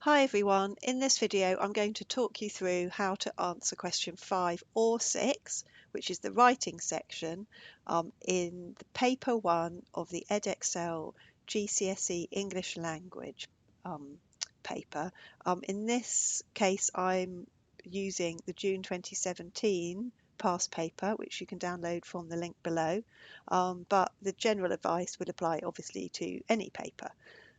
Hi everyone, in this video I'm going to talk you through how to answer question 5 or 6, which is the writing section, in the paper 1 of the Edexcel GCSE English language paper. In this case I'm using the June 2017 past paper, which you can download from the link below, but the general advice would apply obviously to any paper.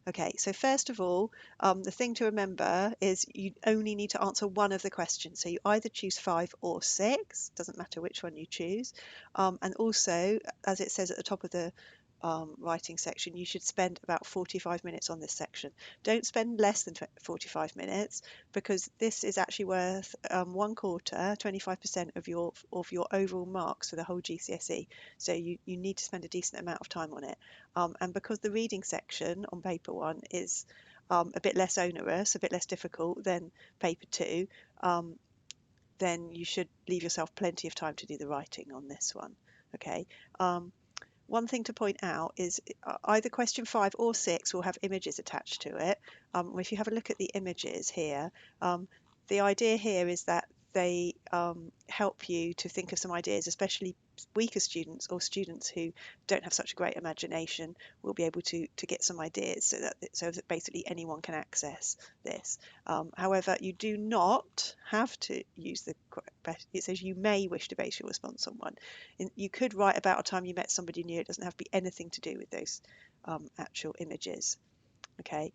Okay, so first of all, the thing to remember is you only need to answer one of the questions. So you either choose 5 or 6, doesn't matter which one you choose. And also, as it says at the top of the writing section, you should spend about 45 minutes on this section. Don't spend less than 45 minutes because this is actually worth 1/4, 25% of your overall marks for the whole GCSE. So you need to spend a decent amount of time on it. And because the reading section on paper 1 is a bit less onerous, a bit less difficult than paper 2, then you should leave yourself plenty of time to do the writing on this one. Okay. One thing to point out is either question 5 or 6 will have images attached to it. If you have a look at the images here, the idea here is that they help you to think of some ideas, especially weaker students or students who don't have such a great imagination will be able to get some ideas so that basically anyone can access this. However, you do not have to use it says you may wish to base your response on one. You could write about a time you met somebody new. It doesn't have to be anything to do with those actual images. Okay.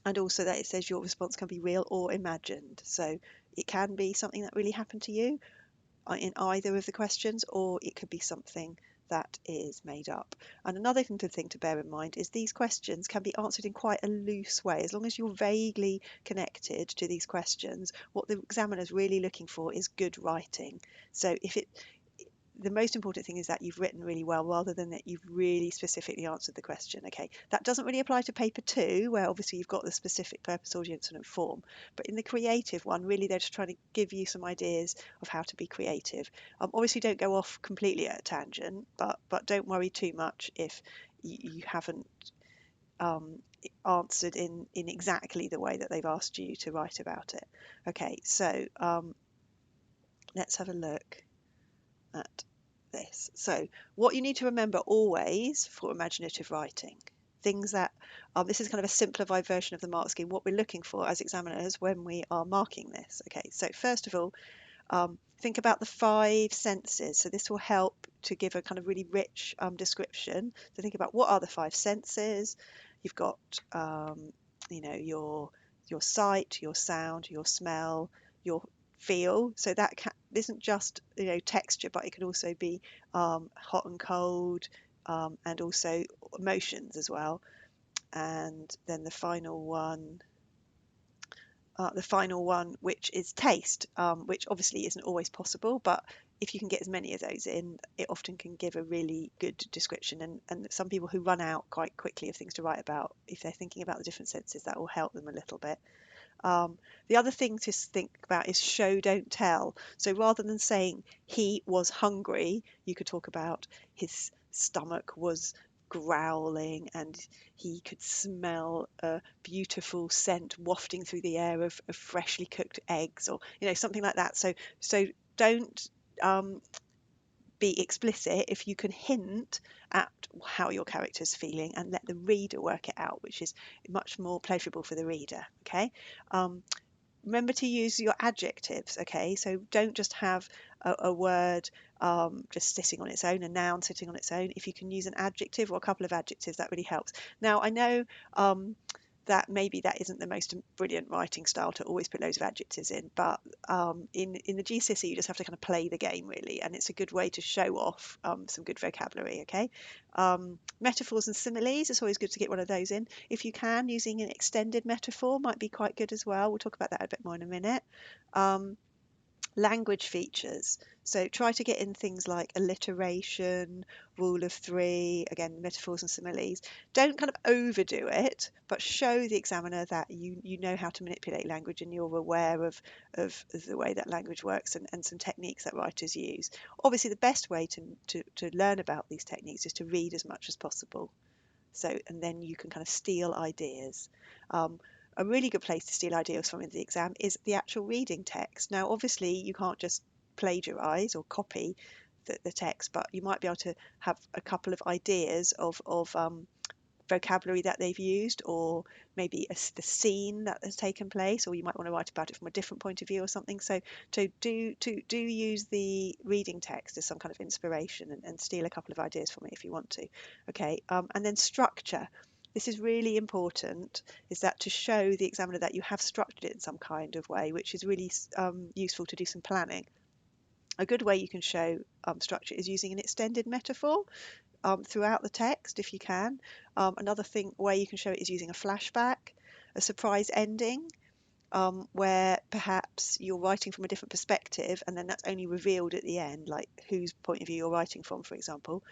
And also that it says your response can be real or imagined. So it can be something that really happened to you in either of the questions, or it could be something that is made up. And another thing to bear in mind is these questions can be answered in quite a loose way. As long as you're vaguely connected to these questions, what the examiner is really looking for is good writing. So the most important thing is that you've written really well rather than that you've really specifically answered the question. Okay, that doesn't really apply to paper 2, where obviously you've got the specific purpose, audience and form, but in the creative one, really they're just trying to give you some ideas of how to be creative. Obviously don't go off completely at a tangent, but don't worry too much if you haven't answered in exactly the way that they've asked you to write about it. Okay, so let's have a look at this. So what you need to remember always for imaginative writing, things that this is kind of a simplified version of the mark scheme, what we're looking for as examiners when we are marking this. Okay, so first of all, think about the 5 senses. So this will help to give a kind of really rich description. So think about what are the 5 senses. You've got your sight, your sound, your smell, your feel. So that isn't just texture, but it can also be hot and cold, and also emotions as well. And then the final one, which is taste, which obviously isn't always possible, but if you can get as many of those in, it often can give a really good description. And some people who run out quite quickly of things to write about, if they're thinking about the different senses, that will help them a little bit. The other thing to think about is show, don't tell. So rather than saying he was hungry, you could talk about his stomach was growling and he could smell a beautiful scent wafting through the air of freshly cooked eggs, or something like that. So don't be explicit if you can hint at how your character's feeling and let the reader work it out, which is much more pleasurable for the reader. Okay. Remember to use your adjectives. Okay, so don't just have a word just sitting on its own, a noun sitting on its own. If you can use an adjective or a couple of adjectives, that really helps. Now I know that maybe that isn't the most brilliant writing style to always put loads of adjectives in, but in the GCSE you just have to kind of play the game really, and it's a good way to show off some good vocabulary. Okay, metaphors and similes, it's always good to get one of those in. If you can, using an extended metaphor might be quite good as well. We'll talk about that a bit more in a minute. Language features, so try to get in things like alliteration, rule of 3, again metaphors and similes. Don't kind of overdo it, but show the examiner that you know how to manipulate language and you're aware of the way that language works and some techniques that writers use. Obviously the best way to learn about these techniques is to read as much as possible, so and then you can kind of steal ideas. a really good place to steal ideas from in the exam is the actual reading text. Now, obviously, you can't just plagiarise or copy the text, but you might be able to have a couple of ideas of vocabulary that they've used, or maybe the scene that has taken place, or you might want to write about it from a different point of view or something. So do use the reading text as some kind of inspiration, and steal a couple of ideas from it if you want to. Okay, and then structure. This is really important, is that to show the examiner that you have structured it in some kind of way, which is really useful to do some planning. A good way you can show structure is using an extended metaphor throughout the text if you can. Another way you can show it is using a flashback, a surprise ending, where perhaps you're writing from a different perspective and then that's only revealed at the end, like whose point of view you're writing from, for example.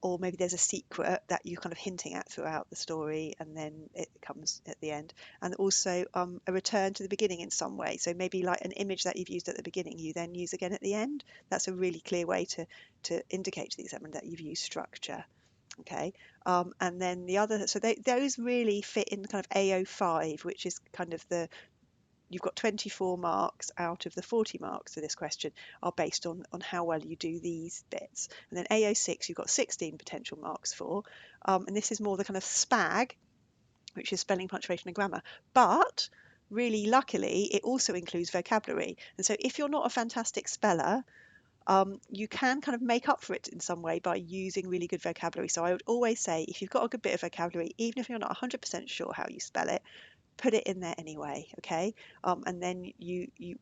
Or maybe there's a secret that you're kind of hinting at throughout the story and then it comes at the end. And also a return to the beginning in some way. So maybe like an image that you've used at the beginning, you then use again at the end. That's a really clear way to indicate to the examiner that you've used structure. Okay, and then the other, so those really fit in kind of AO5, which is kind of you've got 24 marks out of the 40 marks for this question are based on how well you do these bits. And then AO6 you've got 16 potential marks for, and this is more the kind of SPAG, which is spelling, punctuation and grammar. But really luckily it also includes vocabulary. And so if you're not a fantastic speller, you can kind of make up for it in some way by using really good vocabulary. So I would always say, if you've got a good bit of vocabulary, even if you're not 100% sure how you spell it, put it in there anyway. Okay, and then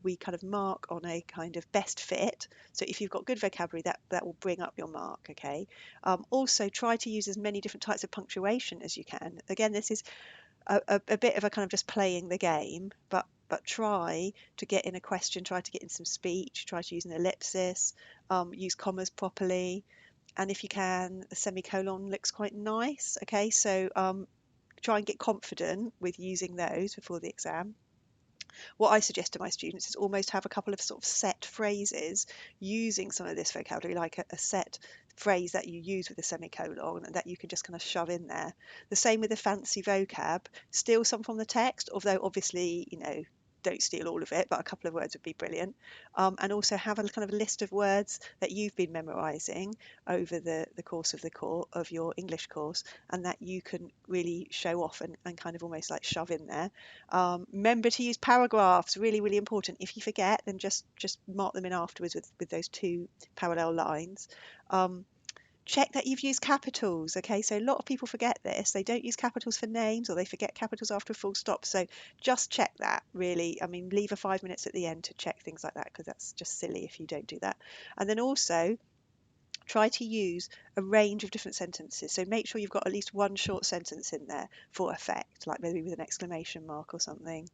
we kind of mark on a kind of best fit. So if you've got good vocabulary, that will bring up your mark. Okay, also try to use as many different types of punctuation as you can. Again, this is a bit of a kind of just playing the game, but try to get in a question, try to get in some speech, try to use an ellipsis, use commas properly, and if you can, a semicolon looks quite nice. Okay, so try and get confident with using those before the exam. What I suggest to my students is almost have a couple of sort of set phrases using some of this vocabulary, like a set phrase that you use with a semicolon and that you can just kind of shove in there. The same with the fancy vocab, steal some from the text, although obviously, don't steal all of it, but a couple of words would be brilliant. And also have a kind of list of words that you've been memorising over the course of your English course, and that you can really show off and kind of almost like shove in there. Remember to use paragraphs, really, really important. If you forget, then just mark them in afterwards with those two parallel lines. Check that you've used capitals. Okay, so a lot of people forget this. They don't use capitals for names, or they forget capitals after a full stop. So just check that, really. I mean, leave a 5 minutes at the end to check things like that, because that's just silly if you don't do that. And then also try to use a range of different sentences. So make sure you've got at least one short sentence in there for effect, like maybe with an exclamation mark or something.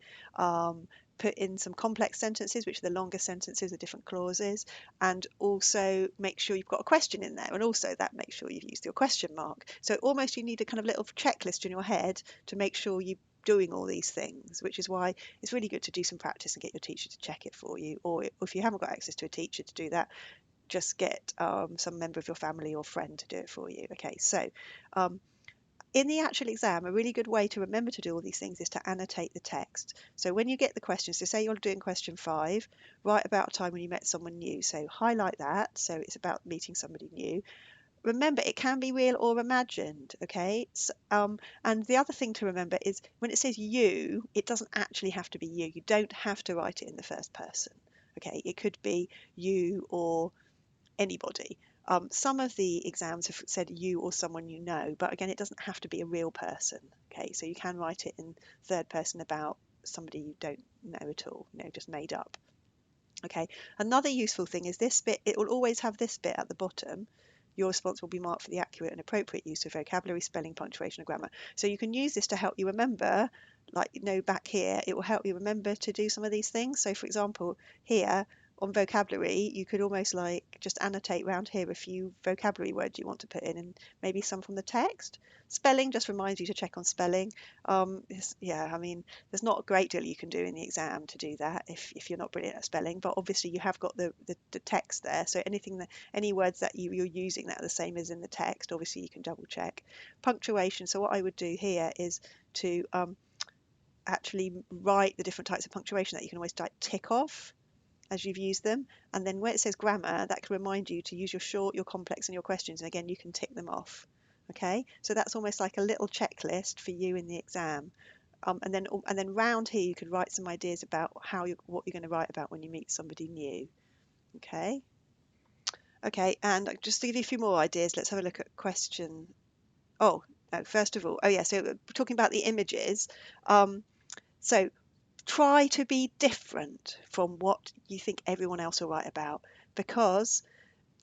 Put in some complex sentences, which are the longer sentences with different clauses, and also make sure you've got a question in there, and also that make sure you've used your question mark. So almost you need a kind of little checklist in your head to make sure you're doing all these things, which is why it's really good to do some practice and get your teacher to check it for you, or if you haven't got access to a teacher to do that, just get some member of your family or friend to do it for you. Okay, so in the actual exam, a really good way to remember to do all these things is to annotate the text. So when you get the questions, so say you're doing question 5, write about a time when you met someone new. So highlight that, so it's about meeting somebody new. Remember, it can be real or imagined, okay? So, and the other thing to remember is when it says you, it doesn't actually have to be you. You don't have to write it in the first person, okay? It could be you or anybody. Some of the exams have said you or someone you know, but again, it doesn't have to be a real person. Okay, so you can write it in third person about somebody you don't know at all, just made up. Okay, another useful thing is this bit. It will always have this bit at the bottom. Your response will be marked for the accurate and appropriate use of vocabulary, spelling, punctuation, and grammar. So you can use this to help you remember, like, back here, it will help you remember to do some of these things. So for example, here on vocabulary, you could almost like just annotate around here a few vocabulary words you want to put in, and maybe some from the text. Spelling just reminds you to check on spelling. Yeah, I mean, there's not a great deal you can do in the exam to do that if you're not brilliant at spelling, but obviously you have got the text there, so any words that you're using that are the same as in the text, obviously you can double check. Punctuation, so what I would do here is to actually write the different types of punctuation that you can always like tick off as you've used them. And then where it says grammar, that can remind you to use your short, your complex, and your questions. And again, you can tick them off. Okay, so that's almost like a little checklist for you in the exam. And then round here, you could write some ideas about what you're going to write about when you meet somebody new. Okay. Okay, and just to give you a few more ideas, let's have a look at question. Oh, no, first of all, oh yeah, so we're talking about the images. So try to be different from what you think everyone else will write about, because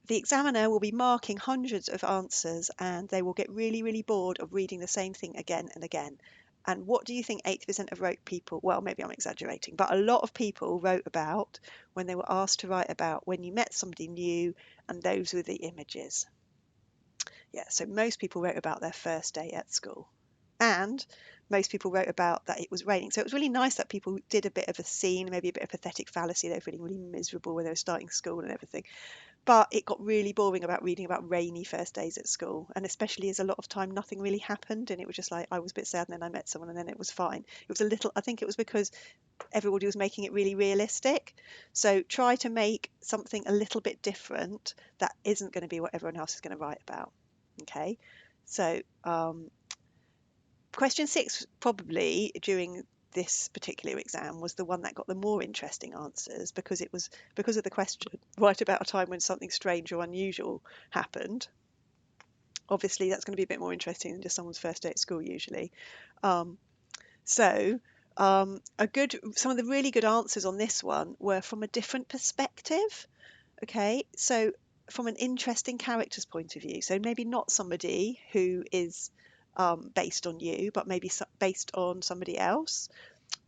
the examiner will be marking hundreds of answers and they will get really, really bored of reading the same thing again and again. And what do you think 80% of wrote people, well, maybe I'm exaggerating, but a lot of people wrote about when they were asked to write about when you met somebody new, and those were the images. Yeah, so most people wrote about their first day at school. And most people wrote about that it was raining. So it was really nice that people did a bit of a scene, maybe a bit of pathetic fallacy. They were feeling really miserable when they were starting school and everything. But it got really boring about reading about rainy first days at school. And especially as a lot of time nothing really happened. And it was just like I was a bit sad and then I met someone and then it was fine. It was a little, I think it was because everybody was making it really realistic. So try to make something a little bit different that isn't going to be what everyone else is going to write about. Okay. So question 6 probably during this particular exam was the one that got the more interesting answers, because it was because of the question, right about a time when something strange or unusual happened. Obviously that's going to be a bit more interesting than just someone's first day at school usually. So some of the really good answers on this one were from a different perspective. Okay, so from an interesting character's point of view, so maybe not somebody who is based on you, but maybe based on somebody else.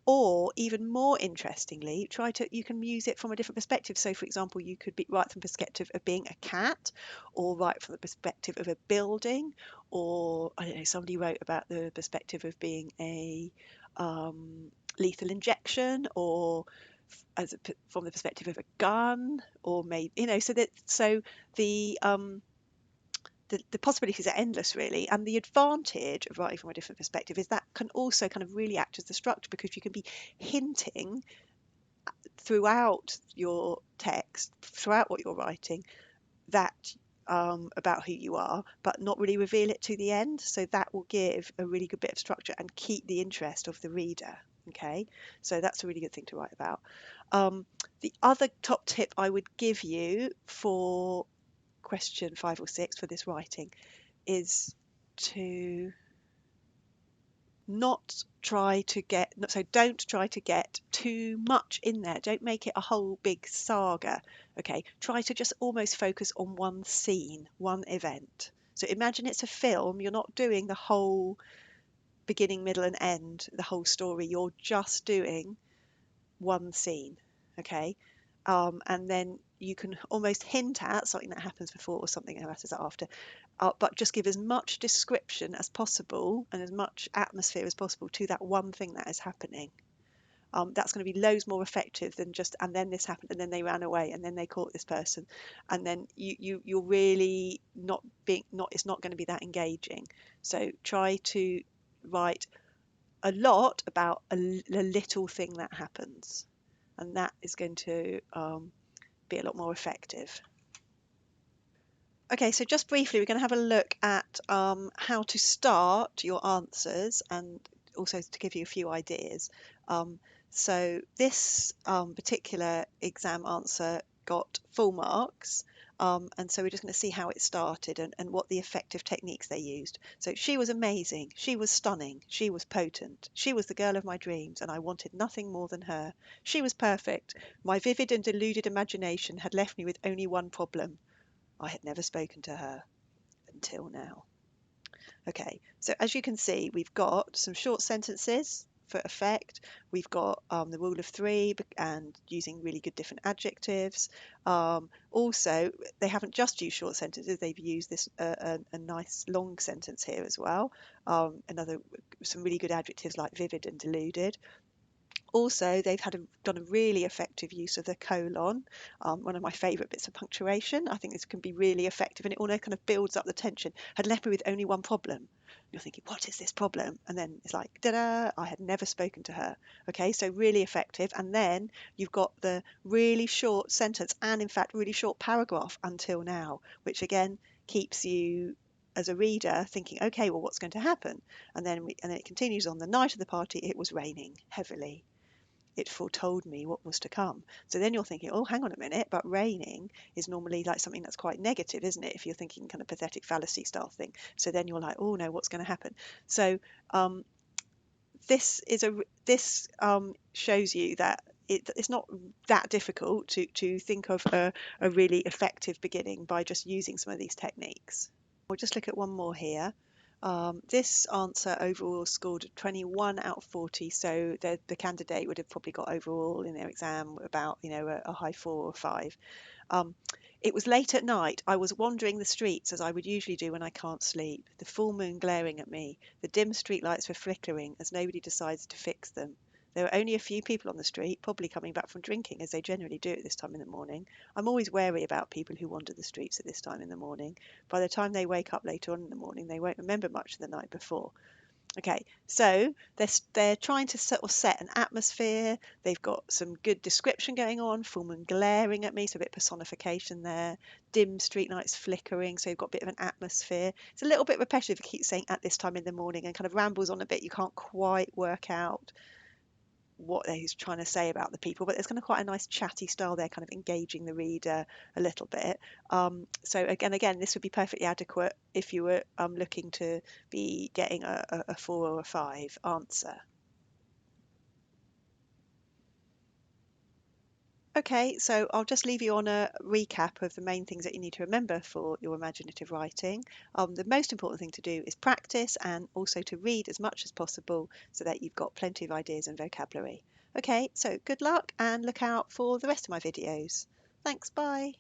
Or even more interestingly, you can use it from a different perspective. So for example, you could write from the perspective of being a cat, or write from the perspective of a building, or I don't know, somebody wrote about the perspective of being a lethal injection, or from the perspective of a gun, or maybe the possibilities are endless really. And the advantage of writing from a different perspective is that can also kind of really act as the structure, because you can be hinting throughout your text, throughout what you're writing, that about who you are, but not really reveal it to the end. So that will give a really good bit of structure and keep the interest of the reader. Okay, so that's a really good thing to write about. The other top tip I would give you for question 5 or 6 for this writing is to not try to get so don't try to get too much in there. Don't make it a whole big saga. Okay, try to just almost focus on one scene, one event. So imagine it's a film. You're not doing the whole beginning, middle and end, the whole story. You're just doing one scene. Okay, and then you can almost hint at something that happens before or something that happens after, but just give as much description as possible and as much atmosphere as possible to that one thing that is happening. That's going to be loads more effective than just and then this happened and then they ran away and then they caught this person, and then you're really not it's not going to be that engaging. So try to write a lot about a little thing that happens, and that is going to be a lot more effective. Okay, so just briefly, we're going to have a look at how to start your answers and also to give you a few ideas. So this particular exam answer got full marks. And so we're just going to see how it started and what the effective techniques they used. So she was amazing. She was stunning. She was potent. She was the girl of my dreams, and I wanted nothing more than her. She was perfect. My vivid and deluded imagination had left me with only one problem. I had never spoken to her until now. Okay, so as you can see, we've got some short sentences for effect. We've got the rule of 3 and using really good different adjectives. Also, they haven't just used short sentences, they've used this a nice long sentence here as well. Some really good adjectives like vivid and deluded. Also, they've done a really effective use of the colon, one of my favourite bits of punctuation. I think this can be really effective, and it all kind of builds up the tension. Had left me with only one problem. You're thinking, what is this problem? And then it's like, da-da, I had never spoken to her. Okay, so really effective. And then you've got the really short sentence and, in fact, really short paragraph until now, which again keeps you as a reader thinking, okay, well, what's going to happen? And then it continues on. The night of the party, it was raining heavily. It foretold me what was to come. So then you're thinking, oh, hang on a minute, but raining is normally like something that's quite negative, isn't it? If you're thinking kind of pathetic fallacy style thing. So then you're like, oh no, what's going to happen? So this shows you that it's not that difficult to think of a really effective beginning by just using some of these techniques. We'll just look at one more here. This answer overall scored 21 out of 40, so the candidate would have probably got overall in their exam about a high 4 or 5. It was late at night. I was wandering the streets as I would usually do when I can't sleep, the full moon glaring at me. The dim street lights were flickering as nobody decides to fix them. There were only a few people on the street, probably coming back from drinking, as they generally do at this time in the morning. I'm always wary about people who wander the streets at this time in the morning. By the time they wake up later on in the morning, they won't remember much of the night before. Okay, so they're trying to sort of set an atmosphere. They've got some good description going on. Full moon glaring at me, so a bit of personification there. Dim street lights flickering, so you've got a bit of an atmosphere. It's a little bit repetitive. It keeps saying at this time in the morning and kind of rambles on a bit. You can't quite work out what he's trying to say about the people, but there's kind of quite a nice chatty style there, kind of engaging the reader a little bit. So again, this would be perfectly adequate if you were looking to be getting a 4 or a 5 answer. Okay, so I'll just leave you on a recap of the main things that you need to remember for your imaginative writing. The most important thing to do is practice and also to read as much as possible so that you've got plenty of ideas and vocabulary. Okay, so good luck and look out for the rest of my videos. Thanks, bye.